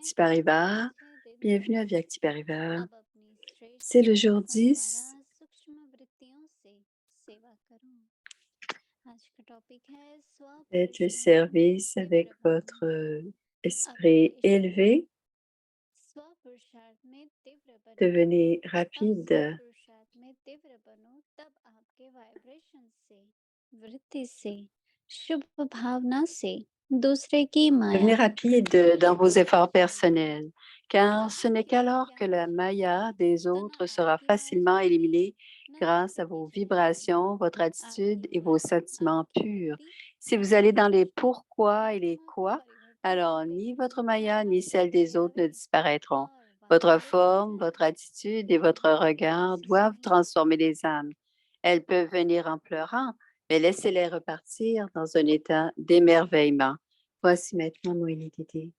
Vyakti Paribas. Bienvenue à Vyakti Paribas. C'est le jour 10. Faites le service avec votre esprit élevé. Devenez rapide. Devenez rapide dans vos efforts personnels, car ce n'est qu'alors que la maya des autres sera facilement éliminée grâce à vos vibrations, votre attitude et vos sentiments purs. Si vous allez dans les pourquoi et les quoi, alors ni votre maya ni celle des autres ne disparaîtront. Votre forme, votre attitude et votre regard doivent transformer les âmes. Elles peuvent venir en pleurant, mais laissez-les repartir dans un état d'émerveillement. Voici maintenant Moïni Didi.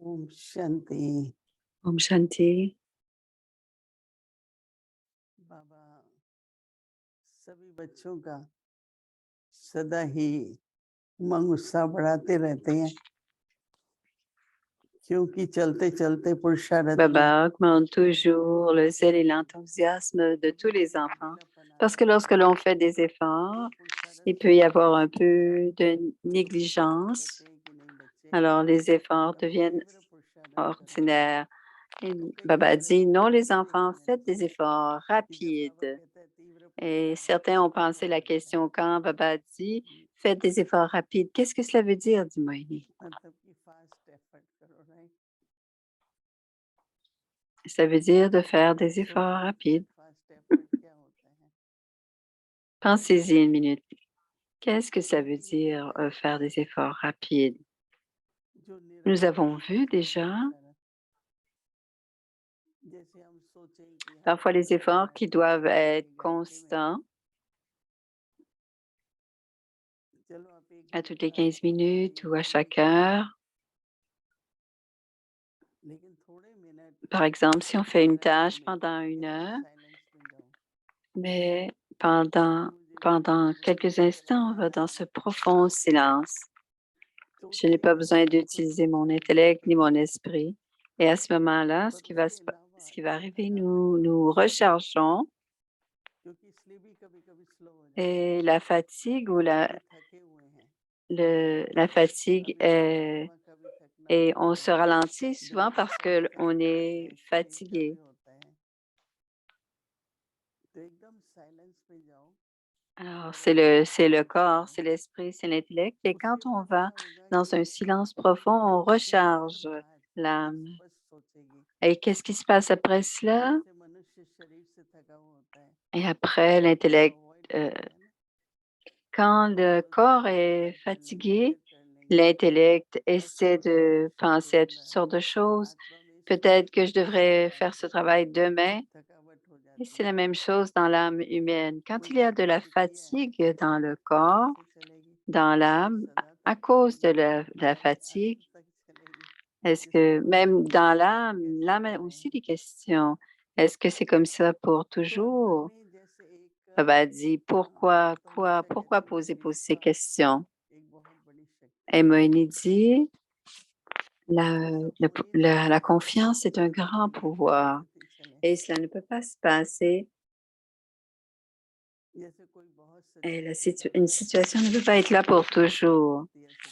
Om Shanti. Om Shanti. बाबा सभी बच्चों का सदा ही उमंग उत्साह बढ़ाते रहते हैं क्योंकि चलते चलते पुरुषार्थ Baba augmente toujours le zèle et l'enthousiasme de tous les enfants parce que lorsque l'on fait des efforts, il peut y avoir un peu de négligence. Alors les efforts deviennent ordinaires. Et Baba dit, non les enfants, faites des efforts rapides. Et certains ont pensé la question quand Baba dit, faites des efforts rapides. Qu'est-ce que cela veut dire, dit Moïni? Ça veut dire de faire des efforts rapides. Pensez-y une minute. Qu'est-ce que ça veut dire faire des efforts rapides? Nous avons vu déjà parfois les efforts qui doivent être constants à toutes les 15 minutes ou à chaque heure. Par exemple, si on fait une tâche pendant 1 heure, mais pendant quelques instants, on va dans ce profond silence. Je n'ai pas besoin d'utiliser mon intellect ni mon esprit. Et à ce moment-là, ce qui va arriver, nous rechargeons et la fatigue ou la fatigue et on se ralentit souvent parce qu'on est fatigué. Alors, c'est le corps, c'est l'esprit, c'est l'intellect. Et quand on va dans un silence profond, on recharge l'âme. Et qu'est-ce qui se passe après cela? Et après, l'intellect, quand le corps est fatigué, l'intellect essaie de penser à toutes sortes de choses. Peut-être que je devrais faire ce travail demain. Et c'est la même chose dans l'âme humaine. Quand il y a de la fatigue dans le corps, dans l'âme, à cause de la fatigue, est-ce que même dans l'âme a aussi des questions. Est-ce que c'est comme ça pour toujours? Baba dit, pourquoi poser ces questions? Et Moïni dit, la confiance est un grand pouvoir et cela ne peut pas se passer. Et une situation ne peut pas être là pour toujours.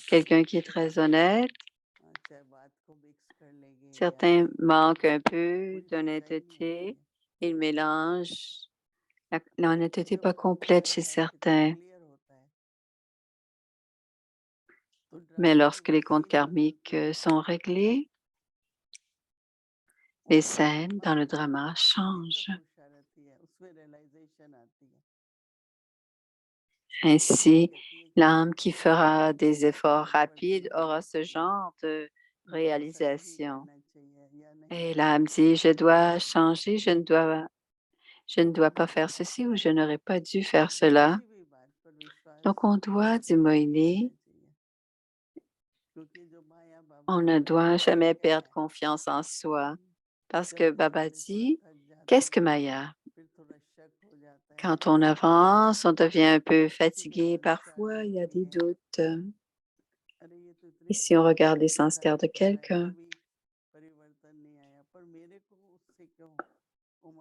Quelqu'un qui est très honnête, certains manquent un peu d'honnêteté, ils mélangent. L'honnêteté pas complète chez certains. Mais lorsque les comptes karmiques sont réglés, les scènes dans le drama changent. Ainsi, l'âme qui fera des efforts rapides aura ce genre de réalisation. Et l'âme dit, je dois changer, je ne dois pas faire ceci ou je n'aurais pas dû faire cela. Donc, on doit, dit Moïni, On ne doit jamais perdre confiance en soi parce que Baba dit, qu'est-ce que Maya? Quand on avance, on devient un peu fatigué. Parfois, il y a des doutes. Et si on regarde les sanskars de quelqu'un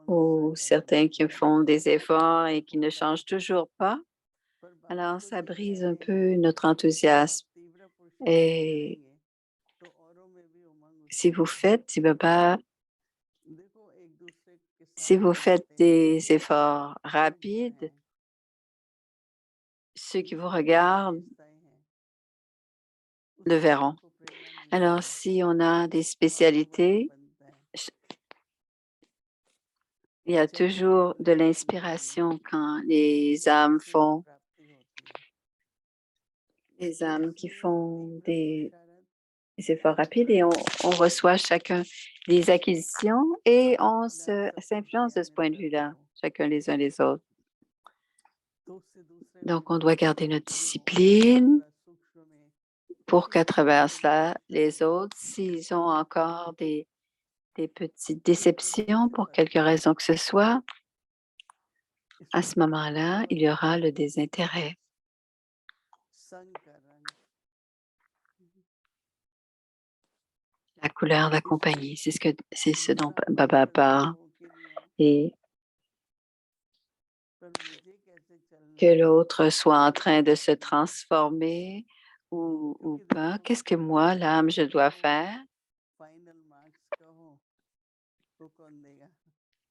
ou certains qui font des efforts et qui ne changent toujours pas, alors ça brise un peu notre enthousiasme. Et si vous faites, si vous faites des efforts rapides, ceux qui vous regardent le verront. Alors, si on a des spécialités, il y a toujours de l'inspiration quand les âmes qui font des efforts rapides et on reçoit chacun des acquisitions et on s'influence de ce point de vue-là, chacun les uns les autres. Donc, on doit garder notre discipline pour qu'à travers cela, les autres, s'ils ont encore des petites déceptions pour quelque raison que ce soit, à ce moment-là, il y aura le désintérêt. La couleur de la compagnie, c'est ce dont Baba parle. Et que l'autre soit en train de se transformer ou pas, qu'est-ce que moi, l'âme, je dois faire?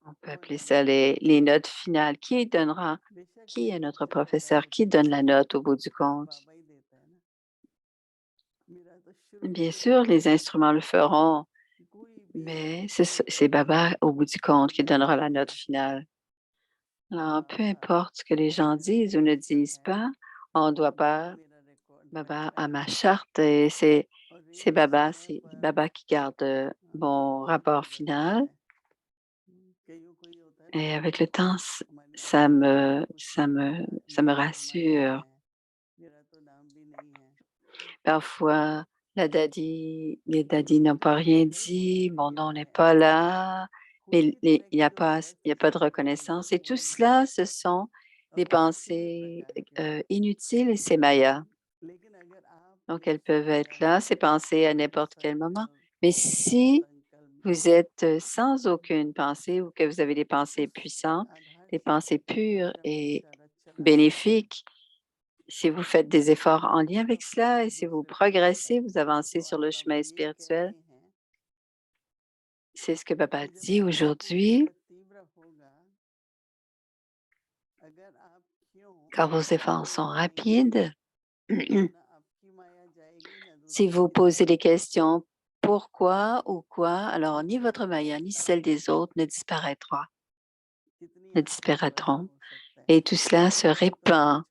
On peut appeler ça les notes finales. Qui est notre professeur? Qui donne la note au bout du compte? Bien sûr, les instruments le feront, mais c'est Baba, au bout du compte, qui donnera la note finale. Alors, peu importe ce que les gens disent ou ne disent pas, on ne doit pas Baba à ma charte et c'est Baba qui garde mon rapport final. Et avec le temps, ça me rassure. Parfois, les daddies n'ont pas rien dit, mon nom n'est pas là, mais il n'y a pas, de reconnaissance. Et tout cela, ce sont des pensées inutiles et c'est Maya. Donc, elles peuvent être là, ces pensées à n'importe quel moment. Mais si vous êtes sans aucune pensée ou que vous avez des pensées puissantes, des pensées pures et bénéfiques, si vous faites des efforts en lien avec cela et si vous progressez, vous avancez sur le chemin spirituel, c'est ce que Baba dit aujourd'hui. Quand vos efforts sont rapides, si vous posez des questions pourquoi ou quoi, alors ni votre Maya ni celle des autres ne disparaîtront. Et tout cela se répand.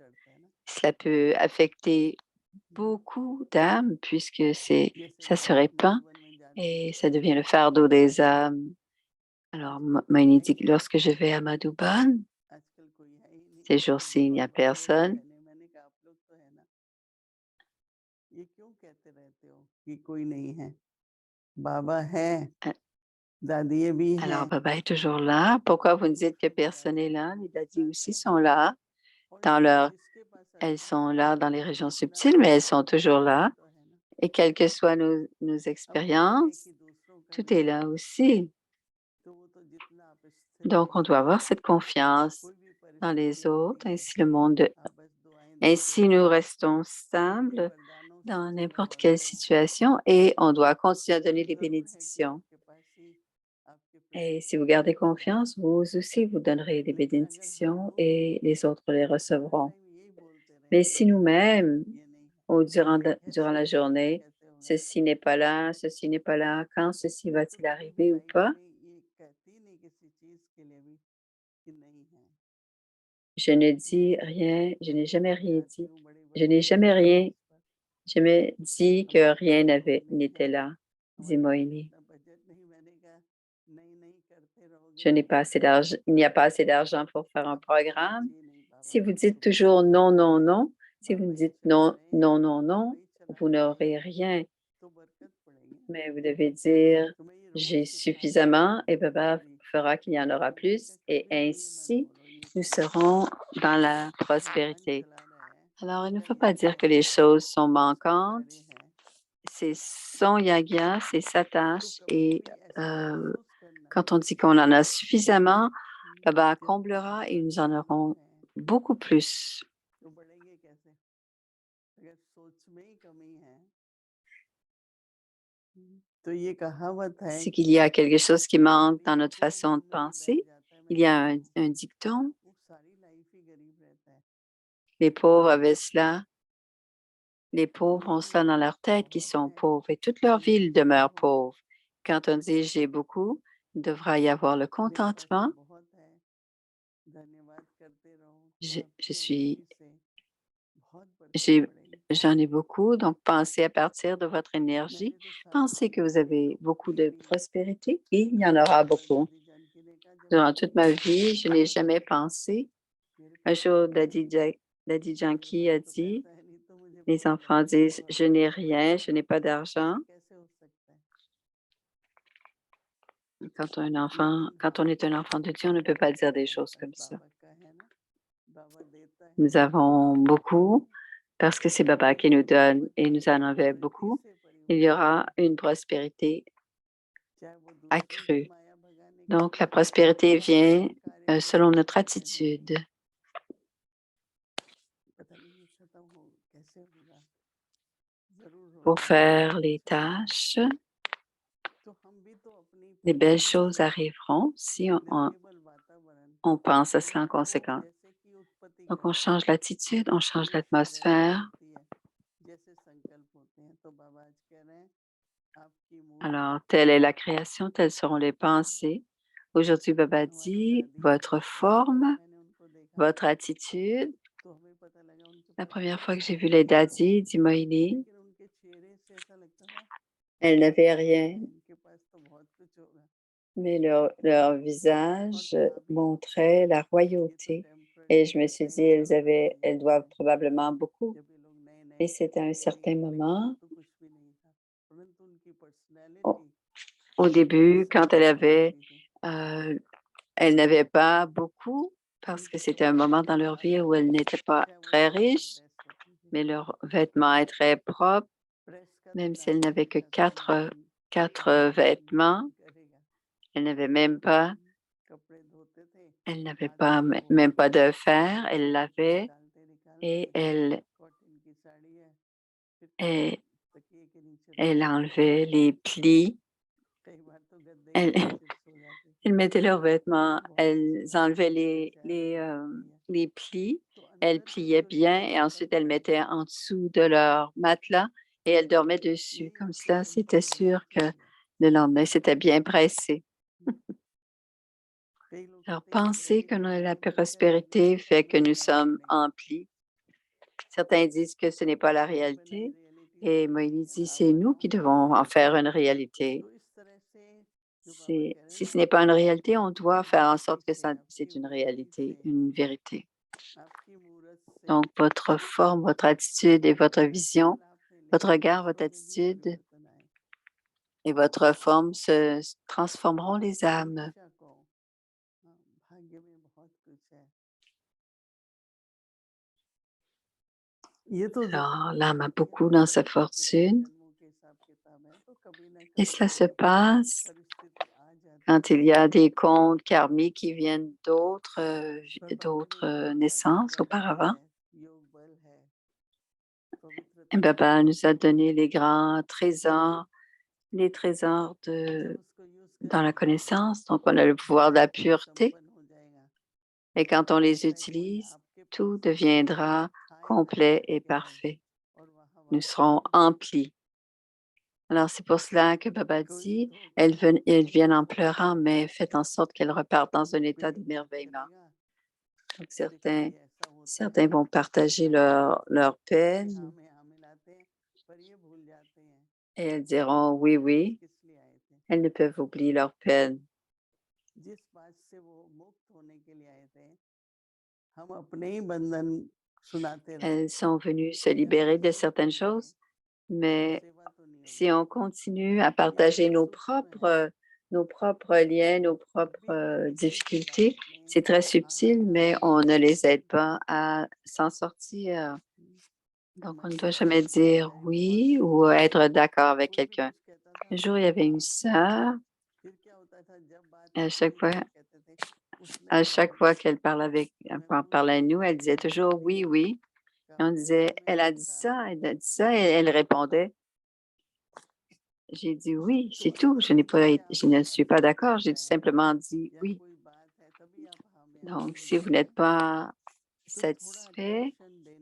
Cela peut affecter beaucoup d'âmes puisque ça se répand et ça devient le fardeau des âmes. Alors, Maïni dit que lorsque je vais à Madhuban, ces jours-ci, il n'y a personne. Alors, Baba est toujours là. Pourquoi vous nous dites que personne n'est là? Les daddies aussi sont là. Elles sont là dans les régions subtiles, mais elles sont toujours là. Et quelles que soient nos expériences, tout est là aussi. Donc, on doit avoir cette confiance dans les autres, ainsi nous restons stables dans n'importe quelle situation et on doit continuer à donner des bénédictions. Et si vous gardez confiance, vous aussi, vous donnerez des bénédictions et les autres les recevront. Mais si nous-mêmes, durant la journée, ceci n'est pas là, ceci n'est pas là, quand ceci va-t-il arriver ou pas? Je ne dis rien, je n'ai jamais rien dit. Je n'ai jamais dit que rien n'était là, dit Moïni. Je n'ai pas assez d'argent, il n'y a pas assez d'argent pour faire un programme. Si vous dites toujours non, non, non, si vous me dites non, non, non, non, vous n'aurez rien. Mais vous devez dire, तुम्हें ये रोज j'ai सिखाना है suffisamment et Baba कभी fera qu'il y en aura कभी ऐसा plus et करते रहो ये मत ainsi बोलो ये nous चीज serons dans la भगवान prospérité. चला रहा है Alors, il ne उसका faut pas यज्ञ dire que है les choses sont उसका manquantes. कार्य है C'est son yagya, c'est sa तो tâche कभी et कभी ऐसा महसूस करना quand on dit qu'on en a suffisamment, कि Baba जब comblera et बाबा nous en कम aurons है beaucoup plus. तो बढ़ेंगे कैसे अगर सोच में ही कमी है तो ये कहावत है C'est qu'il कि y a quelque chose qui manque dans गरीब notre जो façon de मन में ये बैठ penser. जाता है Il मैं y a गरीब हूँ un dicton, वो सारी लाइफ ही गरीब रहता है les pauvres avaient cela, les pauvres ont मन cela में dans leur tête qu'ils बहुत sont है pauvres et toute leur vie मैं ils सुखी demeurent हूँ pauvres. Quand on dit j'ai beaucoup, il devra y avoir le मेरे पास contentement. बहुत है धन्यवाद करते रहो Je, je आपकी suis, एनर्जी से बहुत बरकत j'ai, बढ़ेगी j'en ai beaucoup, donc pensez à partir de votre énergie. मैंने तो सारी Pensez que vous जिंदगी avez beaucoup कभी de नहीं prospérité et il y en aura एक बार beaucoup. दादी जान की ने कहा जब Durant toute ma पूछा vie, je n'ai jamais pensé. मेरे Un पास jour, कुछ है नहीं Daddy मेरे Janki पास a तो dit, पैसा है नहीं तो मुझे les बहुत enfants है disent, बहुत je है n'ai rien, je n'ai pas d'argent. ऐसे कैसे हो सकता है Quand on est un enfant de Dieu, on ne peut pas dire des हमारे choses पास comme ça. बाबा का है ना बाबा देता है Nous avons तो beaucoup बढ़ेंगे parce que c'est Baba qui nous बढ़ेंगे donne et nous en avait prosperity beaucoup. से Il y परिवार aura une prospérité चाहे वो दूसरों की accrue. माया भगाने का Donc, la हो या prospérité बाबा vient के कार्य में selon लगे notre रहते हैं attitude. पता नहीं ये खत्म हो कैसे होगा जरूर हो Pour जाएगा faire les अच्छा tâches, तो हम भी तो अपनी les belles प्रकृति choses से arriveront si निर्मिबल वातावरण on pense à cela en वो conséquent. जैसे की उत्पत्ति Donc, on करता है change l'attitude, on change वैसी वृद्धि l'atmosphère. होती है जैसे संकल्प होते हैं तो बाबा आज कह रहे हैं आपकी मूर्त Alors, telle est la création, telles seront les pensées. Aujourd'hui, Baba हमारी dit, दादी जब votre पहली बार forme, मैंने उनको देखा votre attitude. तो हमें पता लगा उनके La पास première कुछ fois que j'ai था vu नहीं les daddies, dit Moïni, लेकिन उनके चेहरे से ऐसा लगता था elles n'avaient कि rien, इनके पास तो बहुत कुछ होगा mais leur और visage था भी montrait la ये तो royauté. Et temporary je me है suis dit, कई सालों के elles लिए doivent probablement beaucoup. जब ये लोग नए Et नए थे c'était à un एक certain पैसा moment, तो कुछ भी नहीं था परंतु उनकी au, पर्सनैलिटी au début, ऐसी quand रहती थी euh, elles n'avaient pas beaucoup, parce que उनके c'était un चेहरे moment से dans leur साफ vie où elles n'étaient pas चाहे वो très नॉर्मल riches, ड्रेस होती थी mais leurs vêtements étaient très propres, press का तो même si elles गाना n'avaient que चलता था भगवान quatre करेगा vêtements. भगवान करेगा Elles n'avaient même pas कपड़े धोते थे Elle n'avait हाथ से même धोते pas थे de fer, elle साबुन से l'avait निकालते et निकालते elle, कॉटन की साड़ी है फिर elle, तकिए के नीचे रख elle देते थे enlevait les plis, कई बार तो गद्दे के elle, नीचे सो जाते थे elle mettait leurs vêtements, बहुत elles अच्छा लगा enlevaient बेचारे भैया les plis, तो elles अंदर से pliaient जो bien et शांति ensuite elles है mettaient en dessous de leur matelas et elles dormaient dessus. यही Comme आपको cela, c'était संपत्ति sûr que देती है le lendemain, c'était bien pressé. कई लोग Alors, कहते हैं penser जिंदगी que में la भोगने का नहीं है prospérité fait que अपना nous बनाना sommes पड़ेगा emplis. Certains disent que ce n'est pas la मैं अपना réalité. रियलिटी Et समझ Moïse के dit, आप c'est nous बनाओ qui devons en faire une réalité. तो इस तरह से जो बाबा कह रहे हैं Si ना ce n'est pas une réalité, on doit आपकी faire en दृष्टि sorte que से आपकी c'est une वृत्ति réalité, से une vérité. आपकी मूरत से Donc, votre forme, votre attitude et votre vision, केवल आप नहीं votre लेकिन regard, votre दूसरों में भी attitude परिवर्तन आए et votre forme se transformeront les âmes. परीक्षा को हाँ, भाग्य में बहुत कुछ है ये तो Alors, जरूर l'âme a होती है beaucoup ना dans sa इतने fortune जन्मों के हिसाब किताब है तो कभी ना et कभी cela se passe परिस्थिति आ जाती quand है il y a des comptes karmiques qui viennent पर बाबा ने d'autres जो दिया naissances वरदान auparavant. है योग बल है Et पवित्रता है Baba nous a donné les grands trésors, les trésors जब उसको यूज dans la करेंगे connaissance. Donc, on a le pouvoir de सब la कुछ pureté. संपन्न हो जाएगा Et quand on बाबा les कह रहा है कोई utilise, आपके tout पास कोई deviendra स्थायी रहने complet et करके आए parfait. और वहां Nous वास serons करें emplis. Alors, c'est pour cela que Baba कोई dit, धोखा elles viennent en pleurant, mais faites en sorte qu'elles repartent dans un état बिल्कुल याद d'émerveillement. करेगा Donc, देखिए ये ऐसा होता certains है vont partager हम leur जी हाँ peine में हाँ मिलाते हैं पर ये भूल जाते हैं et elles कि diront हम oui, इस देश oui. किस लिए आए थे Elles ne peuvent oublier leur peine. जिस बात से वो मुक्त होने के लिए आए थे हम अपने ही बंधन सुनाते रहे Elles sont venues se जहाँ libérer de किसी certaines के लिए choses, mais सेवा तो नहीं Si on continue à partager nos propres liens, nos propres difficultés, c'est très subtil, mais on ne les aide pas à s'en sortir. Donc, on ne doit jamais dire oui ou être d'accord avec quelqu'un. Un jour, il y avait une sœur, et à chaque fois qu'elle parlait à nous, elle disait toujours oui, oui. Et on disait, elle a dit ça, et elle répondait. J'ai dit oui, c'est tout. Je ne suis pas d'accord. J'ai tout simplement dit oui. Donc, si vous n'êtes pas satisfait,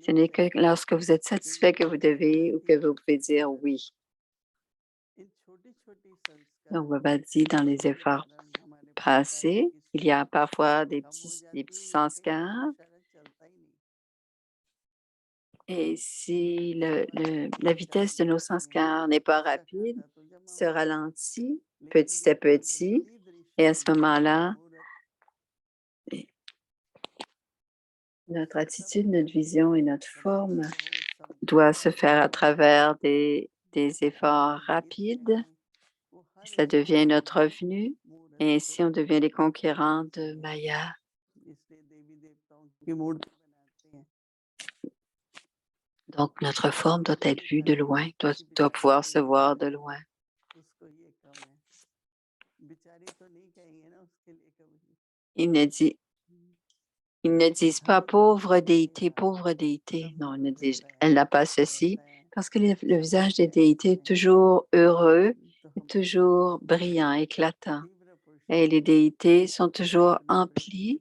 ce n'est que lorsque vous êtes satisfait que vous devez ou que vous pouvez dire oui. Donc, Baba dit dans les efforts passés, il y a parfois des petits sanskars. Et si la vitesse de nos sanskars n'est pas rapide, se ralentit petit à petit. Et à ce moment-là, notre attitude, notre vision et notre forme doit se faire à travers des efforts rapides. Cela devient notre revenu et ainsi on devient les conquérants de Maya. Donc, notre forme doit être vue de loin, doit pouvoir se voir de loin. Il ne dit Ils ne disent pas pauvre déité, pauvre déité. Non, ils ne disent elle n'a pas ceci, parce que le visage des déités est toujours heureux, est toujours brillant, éclatant. Et les déités sont toujours emplis,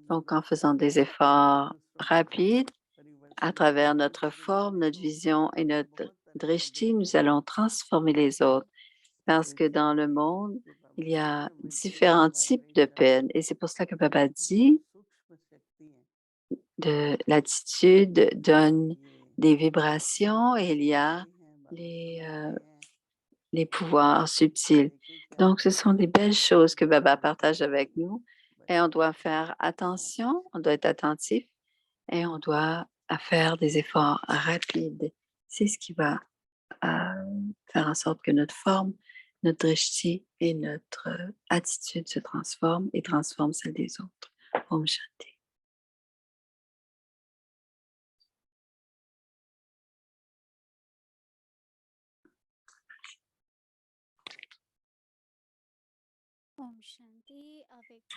donc en faisant des efforts rapides, à travers notre forme, notre vision et notre drishti, nous allons transformer les autres. Parce que dans le monde, il y a différents types de peines. Et c'est pour cela que Baba dit de l'attitude donne des vibrations et il y a les pouvoirs subtils. Donc, ce sont des belles choses que Baba partage avec nous et on doit faire attention, on doit être attentif et on doit faire des efforts rapides. C'est ce qui va faire en sorte que notre forme, notre drishti et notre attitude se transforment et transforment celle des autres. Om Shanti.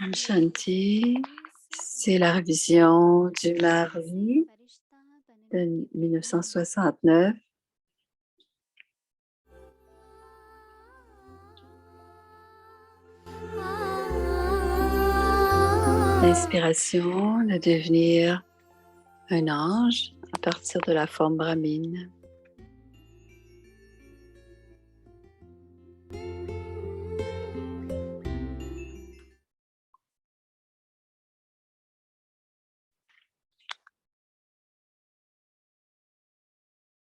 Om Shanti, c'est la révision du mardi de 1969. L'inspiration de devenir un ange à partir de la forme brahmine.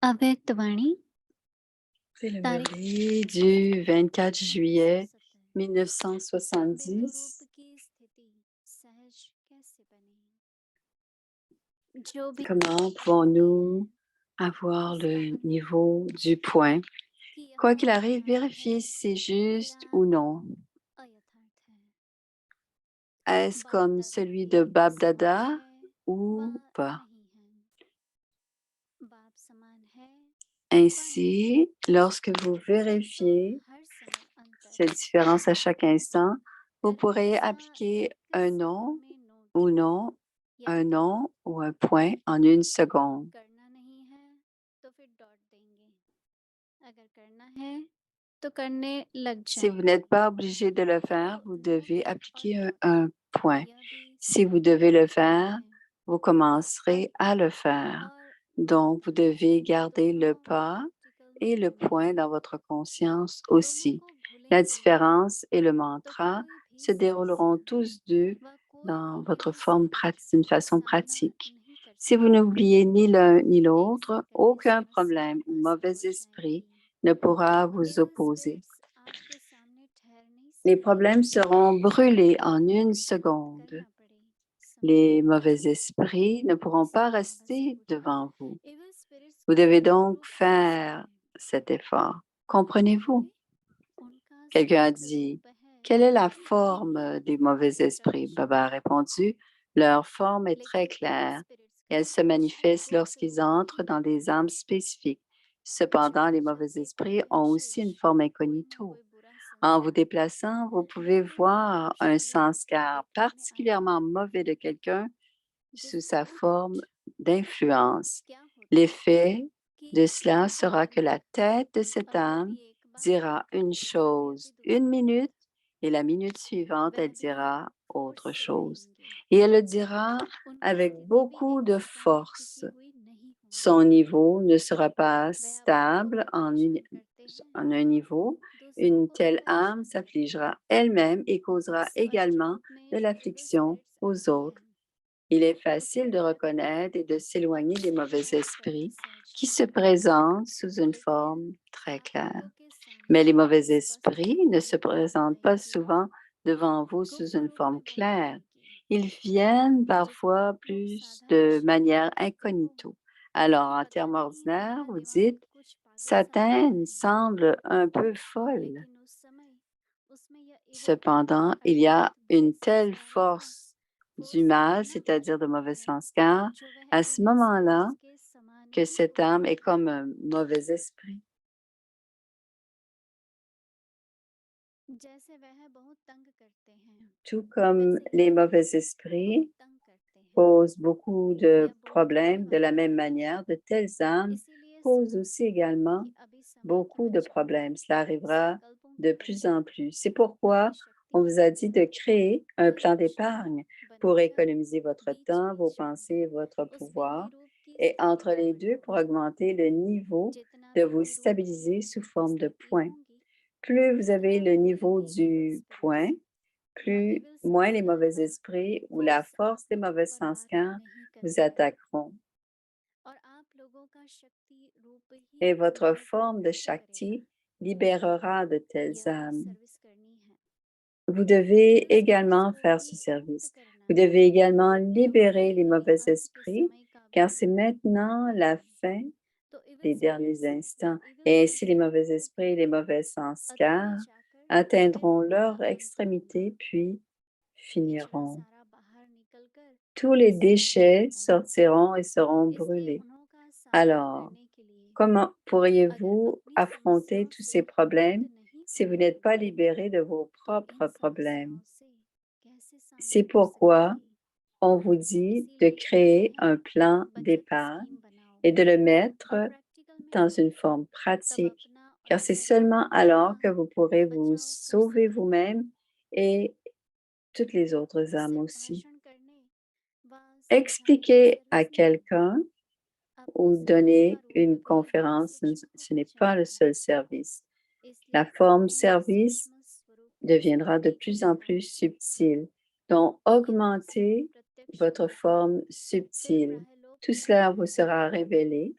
Avyaktvani. C'est le mardi du 24 juillet 1970. Comment pouvons-nous avoir le niveau du point? Quoi qu'il arrive, vérifiez si c'est juste ou non. Est-ce comme celui de Bab Dada ou pas? Ainsi, lorsque vous vérifiez cette différence à chaque instant, vous pourrez appliquer un nom ou non, un nom ou un point en 1 seconde. Si vous n'êtes pas obligé de le faire, vous devez appliquer un point. Si vous devez le faire, vous commencerez à le faire. Donc, vous devez garder le pas et le point dans votre conscience aussi. La différence et le mantra se dérouleront tous deux dans votre forme d'une façon pratique. Si vous n'oubliez ni l'un ni l'autre, aucun problème ou mauvais esprit ne pourra vous opposer. Les problèmes seront brûlés en 1 seconde. Les mauvais esprits ne pourront pas rester devant vous. Vous devez donc faire cet effort. Comprenez-vous? Quelqu'un a dit, quelle est la forme des mauvais esprits? Baba a répondu, leur forme est très claire et elle se manifeste lorsqu'ils entrent dans des âmes spécifiques. Cependant, les mauvais esprits ont aussi une forme incognito. En vous déplaçant, vous pouvez voir un sanskar particulièrement mauvais de quelqu'un sous sa forme d'influence. L'effet de cela sera que la tête de cette âme dira une chose une minute et la minute suivante, elle dira autre chose. Et elle le dira avec beaucoup de force. Son niveau ne sera pas stable en un niveau. Une telle âme s'affligera elle-même et causera également de l'affliction aux autres. Il est facile de reconnaître et de s'éloigner des mauvais esprits qui se présentent sous une forme très claire. Mais les mauvais esprits ne se présentent pas souvent devant vous sous une forme claire. Ils viennent parfois plus de manière incognito. Alors, en termes ordinaires, vous dites, Satan semble un peu folle. Cependant, il y a une telle force du mal, c'est-à-dire de mauvais sanskar, à ce moment-là, que cette âme est comme un mauvais esprit. Tout comme les mauvais esprits posent beaucoup de problèmes de la même manière, de telles âmes posent aussi également beaucoup de problèmes. Cela arrivera de plus en plus. C'est pourquoi on vous a dit de créer un plan d'épargne pour économiser votre temps, vos pensées et votre pouvoir, et entre les deux pour augmenter le niveau de vous stabiliser sous forme de points. Plus vous avez le niveau du point, moins les mauvais esprits ou la force des mauvais sanskars vous attaqueront. Et votre forme de Shakti libérera de telles âmes. Vous devez également faire ce service. Vous devez également libérer les mauvais esprits, car c'est maintenant la fin des derniers instants. Et ainsi, les mauvais esprits et les mauvais sanskars atteindront leur extrémité, puis finiront. Tous les déchets sortiront et seront brûlés. Alors, comment pourriez-vous affronter tous ces problèmes si vous n'êtes pas libéré de vos propres problèmes? C'est pourquoi on vous dit de créer un plan d'épargne et de le mettre dans une forme pratique, car c'est seulement alors que vous pourrez vous sauver vous-même et toutes les autres âmes aussi. Expliquer à quelqu'un ou donner une conférence, ce n'est pas le seul service. La forme service deviendra de plus en plus subtile. Donc, augmentez votre forme subtile. Tout cela vous sera révélé.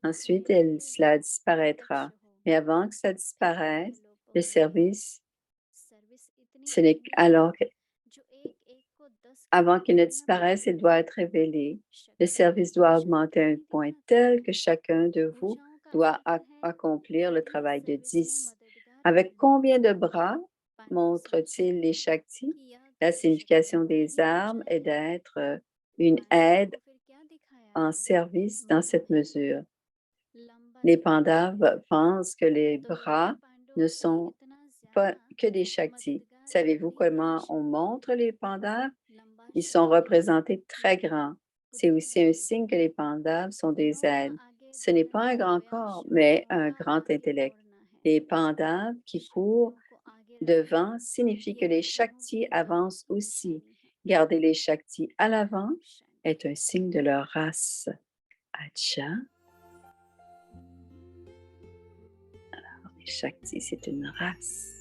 Ensuite, cela disparaîtra. Mais avant que ça disparaisse, le service, ce n'est alors que avant qu'il ne disparaisse, il doit être révélé. Le service doit augmenter à un point tel que chacun de vous doit accomplir le travail de 10. Avec combien de bras montre-t-il les Shaktis? La signification des armes est d'être une aide en service dans cette mesure. Les Pandavas pensent que les bras ne sont pas que des Shaktis. Savez-vous comment on montre les Pandavas? Ils sont représentés très grands. C'est aussi un signe que les Pandavas sont des aides. Ce n'est pas un grand corps, mais un grand intellect. Les Pandavas qui courent devant signifie que les Shaktis avancent aussi. Garder les Shaktis à l'avant est un signe de leur race. Acha. Les Shaktis, c'est une race.